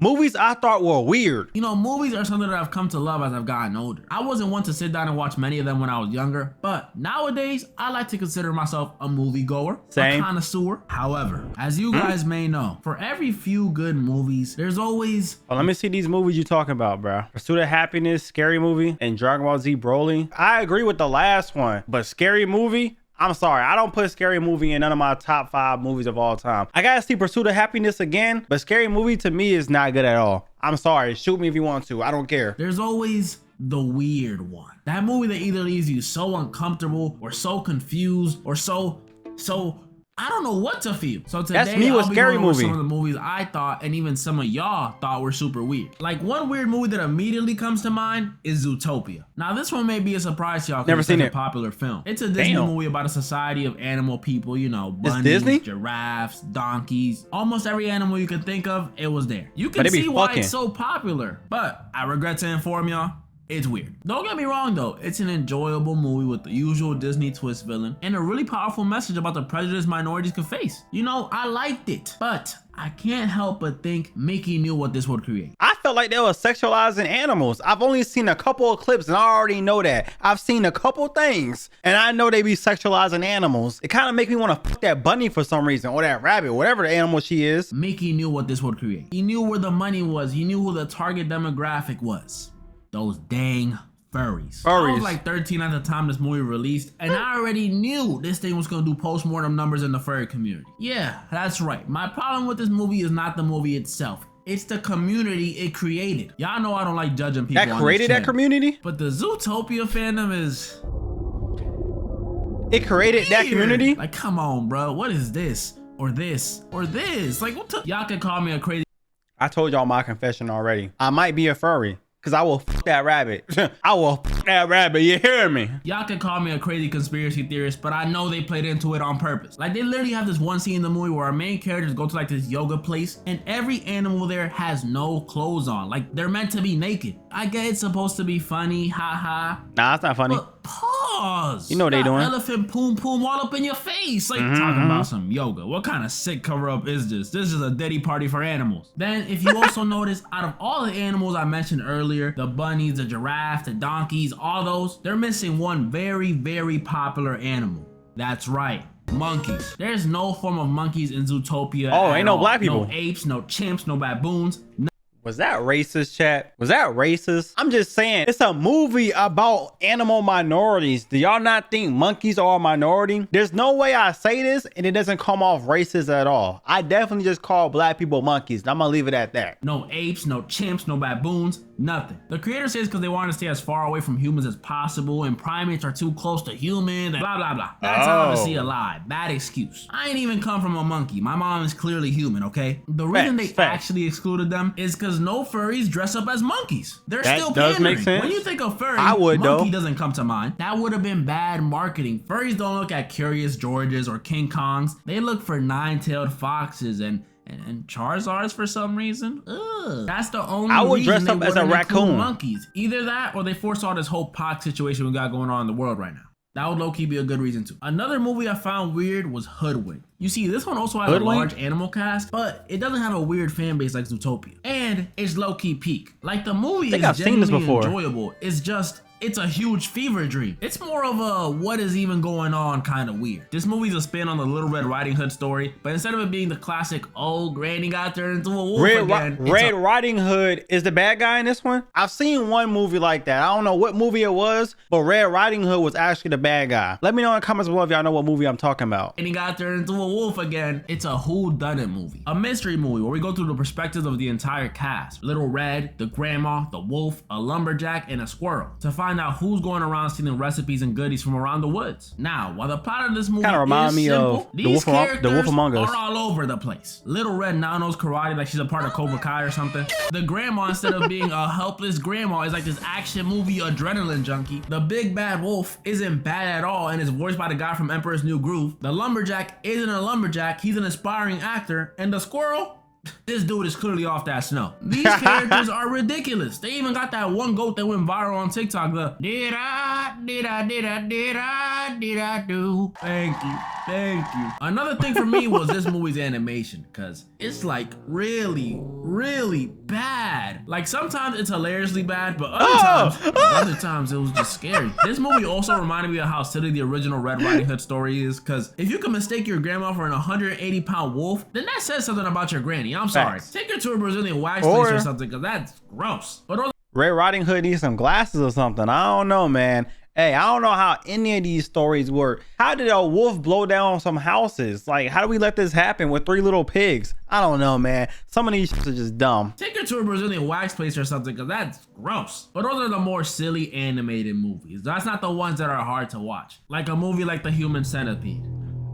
Movies I thought were weird. You know, movies are something that I've come to love as I've gotten older. I wasn't one to sit down and watch many of them when I was younger, but nowadays, I like to consider myself a moviegoer, a connoisseur. However, as you guys may know, for every few good movies, there's always... Oh, let me see these movies you talking about, bro. Pursuit of Happiness, Scary Movie, and Dragon Ball Z Broly. I agree with the last one, but Scary Movie... I'm sorry, I don't put Scary Movie in none of my top 5 movies of all time. I gotta see Pursuit of Happiness again, but Scary Movie to me is not good at all. I'm sorry, shoot me if you want to, I don't care. There's always the weird one. That movie that either leaves you so uncomfortable or so confused or so I don't know what to feel. So today that's me with Scary Movie. Some of the movies I thought and even some of y'all thought were super weird. Like one weird movie that immediately comes to mind is Zootopia. Now this one may be a surprise to y'all because it's a popular film. It's a Disney movie about a society of animal people, you know, bunnies, giraffes, donkeys, almost every animal you can think of, it was there. You can see why it's so popular, but I regret to inform y'all, it's weird. Don't get me wrong though, it's an enjoyable movie with the usual Disney twist villain and a really powerful message about the prejudice minorities could face. You know, I liked it, but I can't help but think Mickey knew what this would create. I felt like they were sexualizing animals. I've only seen a couple of clips and I already know that. I've seen a couple things and I know they be sexualizing animals. It kind of make me want to fuck that bunny for some reason, or that rabbit, whatever the animal she is. Mickey knew what this would create. He knew where the money was. He knew who the target demographic was. Those dang furries. I was like 13 at the time this movie released, and I already knew this thing was gonna do post-mortem numbers in the furry community. Yeah, that's right. My problem with this movie is not the movie itself. It's the community it created. Y'all know I don't like judging people that created that community, but the Zootopia fandom is... It created that community? Like, come on, bro. What is this? Or this? Or this? Like, what the... Y'all can call me a crazy... I told y'all my confession already. I might be a furry. Cause I will fuck that rabbit. I will fuck that rabbit, you hear me? Y'all can call me a crazy conspiracy theorist, but I know they played into it on purpose. Like they literally have this one scene in the movie where our main characters go to like this yoga place and every animal there has no clothes on. Like they're meant to be naked. I get it's supposed to be funny, haha. Nah, it's not funny. But pause. You know what they doing. Elephant poom poom all up in your face. Like talking about some yoga. What kind of sick cover up is this? This is a Diddy party for animals. Then if you also notice, out of all the animals I mentioned earlier, the bunnies, the giraffe, the donkeys, all those, they're missing one very, very popular animal. That's right. Monkeys. There's no form of monkeys in Zootopia. Oh, ain't no black people. No apes, no chimps, no baboons. Was that racist, chat? Was that racist? I'm just saying, it's a movie about animal minorities. Do y'all not think monkeys are a minority? There's no way I say this and it doesn't come off racist at all. I definitely just call black people monkeys. I'm gonna leave it at that. No apes, no chimps, no baboons, nothing. The creator says because they want to stay as far away from humans as possible and primates are too close to humans and blah, blah, blah. That's obviously a lie. Bad excuse. I ain't even come from a monkey. My mom is clearly human, okay? The reason they actually excluded them is because no furries dress up as monkeys. They're still pandering. Does make sense. When you think of furry, monkey doesn't come to mind. That would have been bad marketing. Furries don't look at Curious Georges or King Kongs. They look for nine-tailed foxes and Charizards for some reason. Ugh. That's the only I would reason dress up as a raccoon. Monkeys. Either that or they foresaw this whole pox situation we got going on in the world right now. That would low-key be a good reason too. Another movie I found weird was Hoodwinked. You see, this one also has a large animal cast, but it doesn't have a weird fan base like Zootopia. And it's low-key peak. Like the movie is genuinely enjoyable. It's just, it's a huge fever dream. It's more of a what is even going on kind of weird. This movie's a spin on the Little Red Riding Hood story, but instead of it being the classic, oh, Granny got turned into a wolf again. Red Riding Hood is the bad guy in this one? I've seen one movie like that. I don't know what movie it was, but Red Riding Hood was actually the bad guy. Let me know in the comments below if y'all know what movie I'm talking about. And he got turned into a wolf again. It's a whodunit movie. A mystery movie where we go through the perspectives of the entire cast. Little Red, the grandma, the wolf, a lumberjack, and a squirrel to find out who's going around stealing recipes and goodies from around the woods. Now, while the plot of this movie is simple, these characters are all over the place. Little Red now knows karate like she's a part of Cobra Kai or something. The grandma, instead of being a helpless grandma, is like this action movie adrenaline junkie. The big bad wolf isn't bad at all and is voiced by the guy from Emperor's New Groove. The lumberjack isn't a lumberjack, he's an aspiring actor. And the squirrel, This dude is clearly off that snow. These characters are ridiculous. They even got that one goat that went viral on TikTok. The did I do? Thank you. Another thing for me was this movie's animation, because it's like really bad. Like sometimes it's hilariously bad, but other times it was just scary. This movie also reminded me of how silly the original Red Riding Hood story is, because if you can mistake your grandma for an 180-pound wolf, then that says something about your granny. I'm sorry. Take her to a Brazilian wax place or something, because that's gross. But Red Riding Hood needs some glasses or something. I don't know, man. Hey, I don't know how any of these stories work. How did a wolf blow down some houses? Like, how do we let this happen with 3 little pigs? I don't know, man. Some of these are just dumb. Take her to a Brazilian wax place or something, because that's gross. But those are the more silly animated movies. That's not the ones that are hard to watch. Like a movie like The Human Centipede.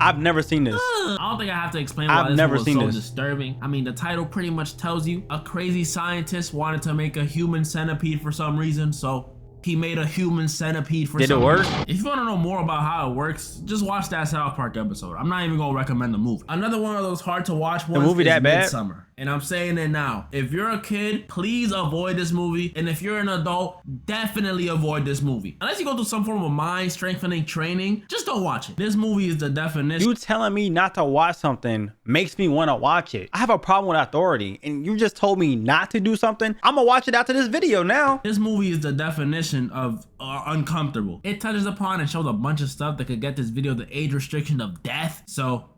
I've never seen this. I don't think I have to explain why this was so disturbing. I mean, the title pretty much tells you a crazy scientist wanted to make a human centipede for some reason, so he made a human centipede for some reason. Did it work? If you want to know more about how it works, just watch that South Park episode. I'm not even gonna recommend the movie. Another one of those hard to watch ones is Midsummer. And I'm saying it now. If you're a kid, please avoid this movie. And if you're an adult, definitely avoid this movie. Unless you go through some form of mind strengthening training, just don't watch it. This movie is the definition. You telling me not to watch something makes me want to watch it. I have a problem with authority, and you just told me not to do something. I'm gonna watch it after this video now. This movie is the definition of uncomfortable. It touches upon and shows a bunch of stuff that could get this video the age restriction of death. So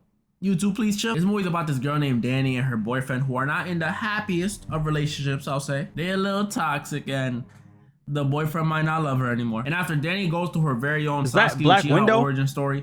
YouTube, please chill. This movie's about this girl named Danny and her boyfriend who are not in the happiest of relationships, I'll say. They're a little toxic and the boyfriend might not love her anymore. And after Danny goes through her very own Sasuke Uchiha origin story,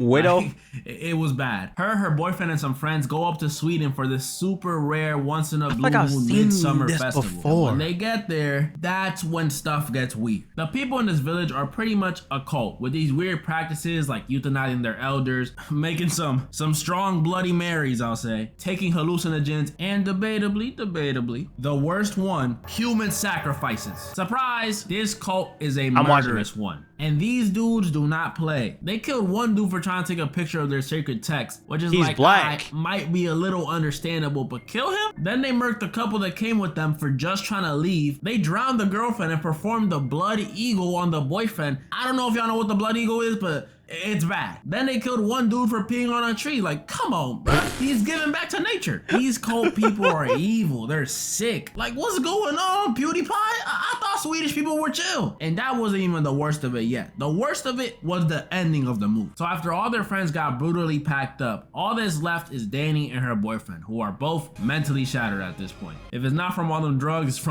it was bad. Her boyfriend and some friends go up to Sweden for this super rare once in a blue moon midsummer festival. When they get there, that's when stuff gets weird. The people in this village are pretty much a cult with these weird practices like euthanizing their elders, making some strong Bloody Marys, I'll say, taking hallucinogens, and debatably, the worst one, human sacrifices. Surprise! This cult is a murderous one. And these dudes do not play. They killed one dude for trying to take a picture of their sacred text, which is black. Might be a little understandable, but kill him? Then they murked the couple that came with them for just trying to leave. They drowned the girlfriend and performed the blood eagle on the boyfriend. I don't know if y'all know what the blood eagle is, but it's bad. Then they killed one dude for peeing on a tree. Like, come on, bro. He's giving back to nature. These cult people are evil. They're sick. Like, what's going on, PewDiePie? I thought Swedish people were chill. And that wasn't even the worst of it yet. The worst of it was the ending of the movie. So after all their friends got brutally packed up, all that's left is Danny and her boyfriend, who are both mentally shattered at this point. If it's not from all them drugs,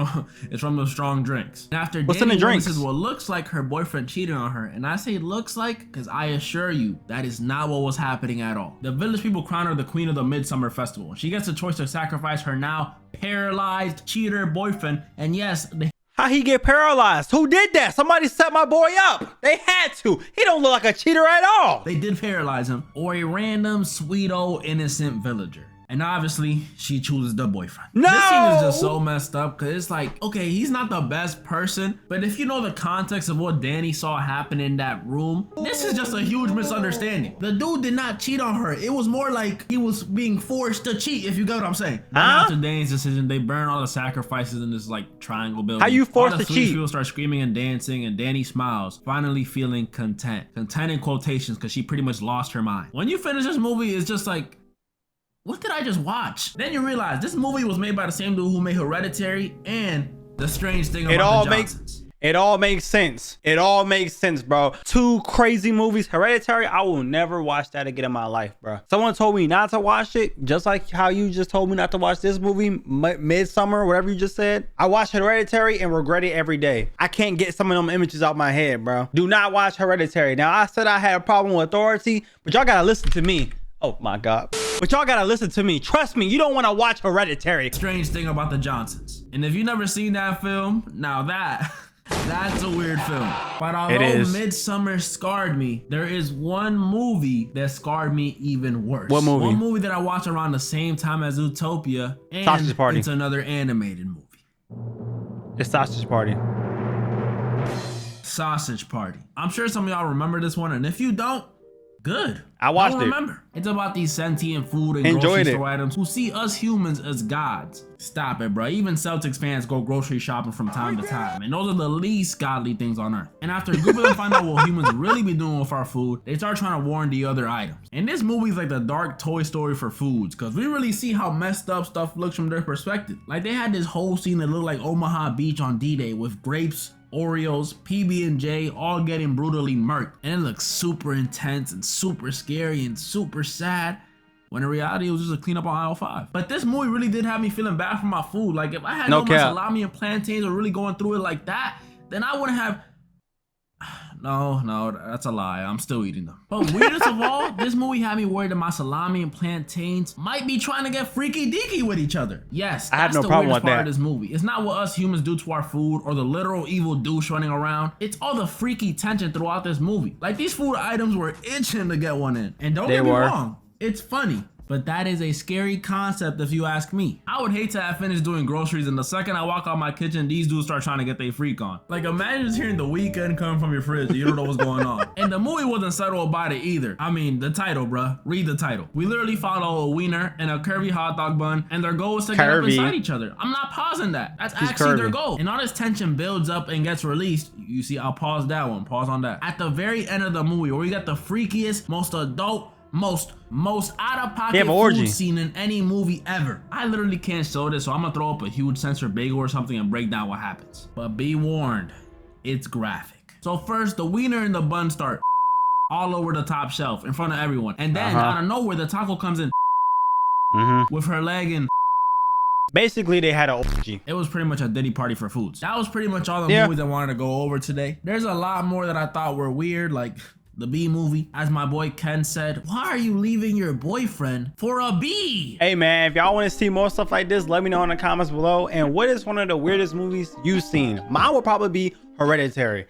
it's from those strong drinks. And after Danny witnesses what looks like her boyfriend cheated on her, and I say looks like because I assure you that is not what was happening at all. The village people crown her the queen of the Midsummer Festival. She gets the choice to sacrifice her now paralyzed cheater boyfriend, and yes, how he get paralyzed? Who did that? Somebody set my boy up. They had to. He don't look like a cheater at all. They did paralyze him, or a random sweet old innocent villager. And obviously, she chooses the boyfriend. No! This scene is just so messed up because it's like, okay, he's not the best person, but if you know the context of what Danny saw happen in that room, this is just a huge misunderstanding. The dude did not cheat on her. It was more like he was being forced to cheat, if you get what I'm saying. Then after Danny's decision, they burn all the sacrifices in this like triangle building. How you forced to cheat? People start screaming and dancing, and Danny smiles, finally feeling content. Content in quotations because she pretty much lost her mind. When you finish this movie, it's just like, what did I just watch? Then you realize this movie was made by the same dude who made Hereditary and The Strange Thing About the Johnsons. It all makes sense. It all makes sense, bro. 2 crazy movies. Hereditary, I will never watch that again in my life, bro. Someone told me not to watch it, just like how you just told me not to watch this movie, Midsummer, whatever you just said. I watched Hereditary and regret it every day. I can't get some of them images out my head, bro. Do not watch Hereditary. Now, I said I had a problem with authority, but y'all gotta listen to me. Oh my God. But y'all gotta listen to me. Trust me, you don't wanna watch Hereditary. Strange Thing About the Johnsons. And if you've never seen that film, now that's a weird film. But although Midsummer scarred me, there is one movie that scarred me even worse. What movie? One movie that I watched around the same time as Zootopia, and Sausage Party. It's another animated movie. It's Sausage Party. Sausage Party. I'm sure some of y'all remember this one, and if you don't, good. I watched it. Remember, it's about these sentient food and grocery store items who see us humans as gods. Stop it, bro. Even Celtics fans go grocery shopping from time to time, and those are the least godly things on earth. And after a group of them find out what humans really be doing with our food, they start trying to warn the other items. And this movie's like the dark Toy Story for foods, because we really see how messed up stuff looks from their perspective. Like they had this whole scene that looked like Omaha Beach on D-Day with grapes, Oreos, PB&J all getting brutally murked, and it looks super intense and super scary and super sad, when in reality it was just a cleanup on aisle 5. But this movie really did have me feeling bad for my food. Like if I had no my salami and plantains were really going through it like that, then I wouldn't have. No, that's a lie. I'm still eating them. But weirdest of all, this movie had me worried that my salami and plantains might be trying to get freaky deaky with each other. Yes, that's the weirdest part of this movie. It's not what us humans do to our food or the literal evil douche running around. It's all the freaky tension throughout this movie. Like these food items were itching to get one in. And don't get me wrong, it's funny. But that is a scary concept if you ask me. I would hate to have finished doing groceries and the second I walk out my kitchen, these dudes start trying to get their freak on. Like imagine just hearing The Weeknd coming from your fridge and you don't know what's going on. And the movie wasn't subtle about it either. I mean, the title, bruh. Read the title. We literally follow a wiener and a curvy hot dog bun and their goal is to get up inside each other. I'm not pausing that. That's actually their goal. And all this tension builds up and gets released. You see, I'll pause that one. Pause on that. At the very end of the movie where we got the freakiest, most adult, most out-of-pocket food scene in any movie ever. I literally can't show this, so I'm gonna throw up a huge censor bagel or something and break down what happens. But be warned, it's graphic. So first, the wiener and the bun start all over the top shelf in front of everyone. And then out of nowhere, the taco comes in with her leg and basically they had a OG. It was pretty much a Diddy party for foods. That was pretty much all the movies I wanted to go over today. There's a lot more that I thought were weird, like the bee movie. As my boy Ken said, why are you leaving your boyfriend for a bee? Hey man, if y'all want to see more stuff like this, let me know in the comments below. And what is one of the weirdest movies you've seen? Mine would probably be Hereditary.